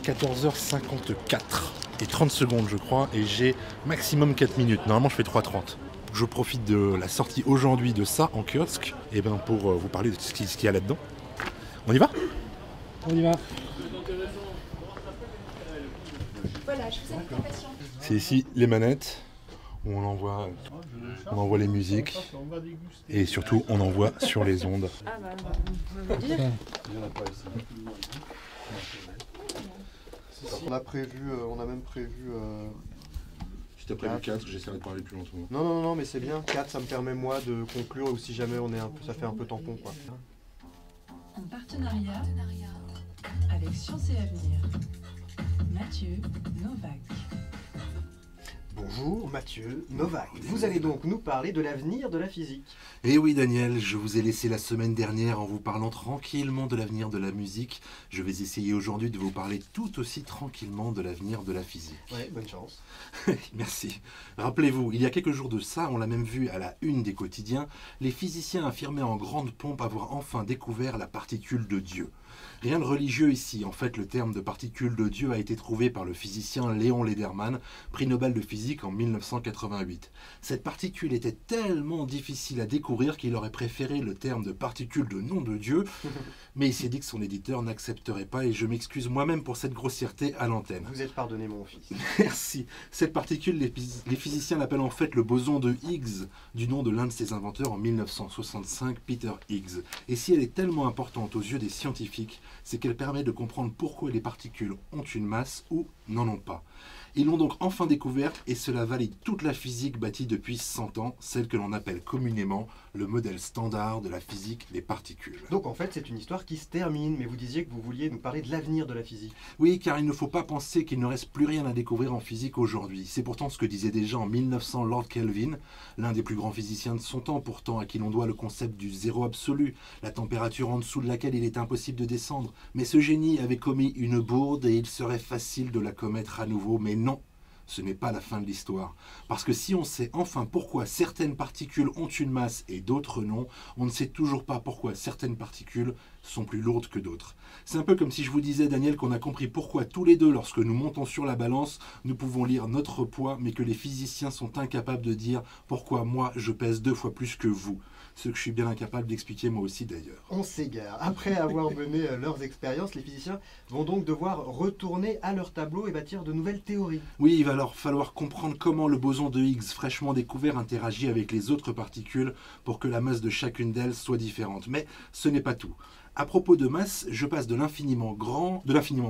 14h54 et 30 secondes je crois, et j'ai maximum 4 minutes. Normalement je fais 3h30. Je profite de la sortie aujourd'hui de ça en kiosque et pour vous parler de ce qu'il y a là-dedans. On y va ? On y va. Voilà, je vous ai impatient. C'est ici les manettes où on envoie les musiques et surtout on envoie sur les ondes. Ah bah, on va vous dire. On a même prévu. Si t'as prévu 4, j'essaierai de parler plus longtemps. Non, mais c'est bien. 4, ça me permet moi de conclure ou si jamais on est ça fait un peu tampon quoi. En partenariat avec Sciences et Avenir. Mathieu Novak. Bonjour Mathieu Novak. Vous allez donc nous parler de l'avenir de la physique. Eh oui Daniel, je vous ai laissé la semaine dernière en vous parlant tranquillement de l'avenir de la musique. Je vais essayer aujourd'hui de vous parler tout aussi tranquillement de l'avenir de la physique. Ouais, bonne chance. Merci. Rappelez-vous, il y a quelques jours de ça, on l'a même vu à la une des quotidiens, les physiciens affirmaient en grande pompe avoir enfin découvert la particule de Dieu. Rien de religieux ici, en fait le terme de particule de Dieu a été trouvé par le physicien Léon Lederman, prix Nobel de physique en 1988. Cette particule était tellement difficile à découvrir qu'il aurait préféré le terme de particule de nom de Dieu, mais il s'est dit que son éditeur n'accepterait pas et je m'excuse moi-même pour cette grossièreté à l'antenne. Vous êtes pardonné mon fils. Merci. Cette particule, les physiciens l'appellent en fait le boson de Higgs, du nom de l'un de ses inventeurs en 1965, Peter Higgs. Et si elle est tellement importante aux yeux des scientifiques, c'est qu'elle permet de comprendre pourquoi les particules ont une masse ou n'en ont pas. Ils l'ont donc enfin découverte et cela valide toute la physique bâtie depuis 100 ans, celle que l'on appelle communément le modèle standard de la physique des particules. Donc en fait c'est une histoire qui se termine, mais vous disiez que vous vouliez nous parler de l'avenir de la physique. Oui, car il ne faut pas penser qu'il ne reste plus rien à découvrir en physique aujourd'hui. C'est pourtant ce que disait déjà en 1900 Lord Kelvin, l'un des plus grands physiciens de son temps pourtant, à qui l'on doit le concept du zéro absolu, la température en dessous de laquelle il est impossible de descendre. Mais ce génie avait commis une bourde et il serait facile de la commettre à nouveau, mais non. Ce n'est pas la fin de l'histoire. Parce que si on sait enfin pourquoi certaines particules ont une masse et d'autres non, on ne sait toujours pas pourquoi certaines particules sont plus lourdes que d'autres. C'est un peu comme si je vous disais, Daniel, qu'on a compris pourquoi tous les deux, lorsque nous montons sur la balance, nous pouvons lire notre poids, mais que les physiciens sont incapables de dire pourquoi moi je pèse 2 fois plus que vous. Ce que je suis bien incapable d'expliquer moi aussi d'ailleurs. On s'égare. Après avoir mené leurs expériences, les physiciens vont donc devoir retourner à leur tableau et bâtir de nouvelles théories. Oui, il va alors falloir comprendre comment le boson de Higgs, fraîchement découvert, interagit avec les autres particules pour que la masse de chacune d'elles soit différente. Mais ce n'est pas tout. À propos de masse, je passe de l'infiniment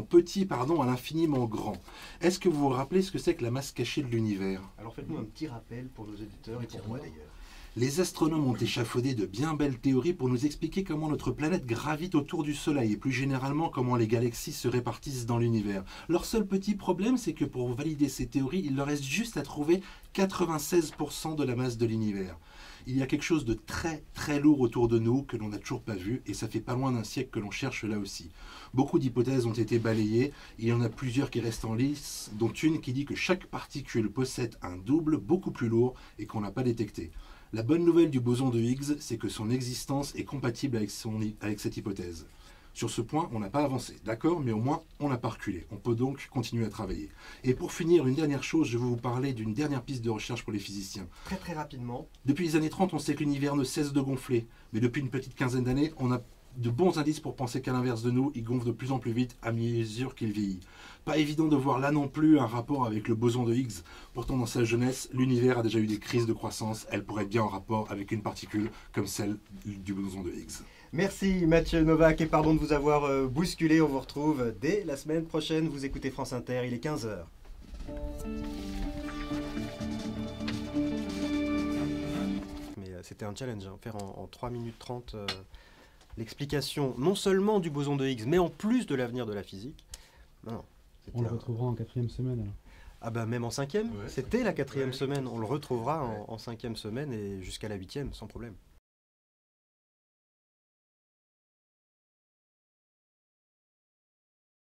petit à l'infiniment grand. Est-ce que vous vous rappelez ce que c'est que la masse cachée de l'univers ? Alors faites-nous un petit rappel pour nos éditeurs et pour moi d'ailleurs. Les astronomes ont échafaudé de bien belles théories pour nous expliquer comment notre planète gravite autour du Soleil et plus généralement comment les galaxies se répartissent dans l'univers. Leur seul petit problème, c'est que pour valider ces théories, il leur reste juste à trouver 96% de la masse de l'univers. Il y a quelque chose de très très lourd autour de nous que l'on n'a toujours pas vu et ça fait pas loin d'un siècle que l'on cherche là aussi. Beaucoup d'hypothèses ont été balayées, il y en a plusieurs qui restent en lice, dont une qui dit que chaque particule possède un double beaucoup plus lourd et qu'on n'a pas détecté. La bonne nouvelle du boson de Higgs, c'est que son existence est compatible avec cette hypothèse. Sur ce point, on n'a pas avancé, d'accord, mais au moins on n'a pas reculé. On peut donc continuer à travailler. Et pour finir, une dernière chose, je vais vous parler d'une dernière piste de recherche pour les physiciens. Très très rapidement. Depuis les années 30, on sait que l'univers ne cesse de gonfler, mais depuis une petite quinzaine d'années, on a de bons indices pour penser qu'à l'inverse de nous, il gonfle de plus en plus vite à mesure qu'il vieillit. Pas évident de voir là non plus un rapport avec le boson de Higgs. Pourtant, dans sa jeunesse, l'univers a déjà eu des crises de croissance. Elle pourrait être bien en rapport avec une particule comme celle du boson de Higgs. Merci Mathieu Novak et pardon de vous avoir bousculé. On vous retrouve dès la semaine prochaine. Vous écoutez France Inter, il est 15h. Mais c'était un challenge, hein, faire en 3 minutes 30 l'explication non seulement du boson de Higgs, mais en plus de l'avenir de la physique. Non, on le retrouvera en 4e semaine alors. Ah bah même en 5e, c'était la 4e semaine. On le retrouvera en 5e semaine et jusqu'à la 8e sans problème.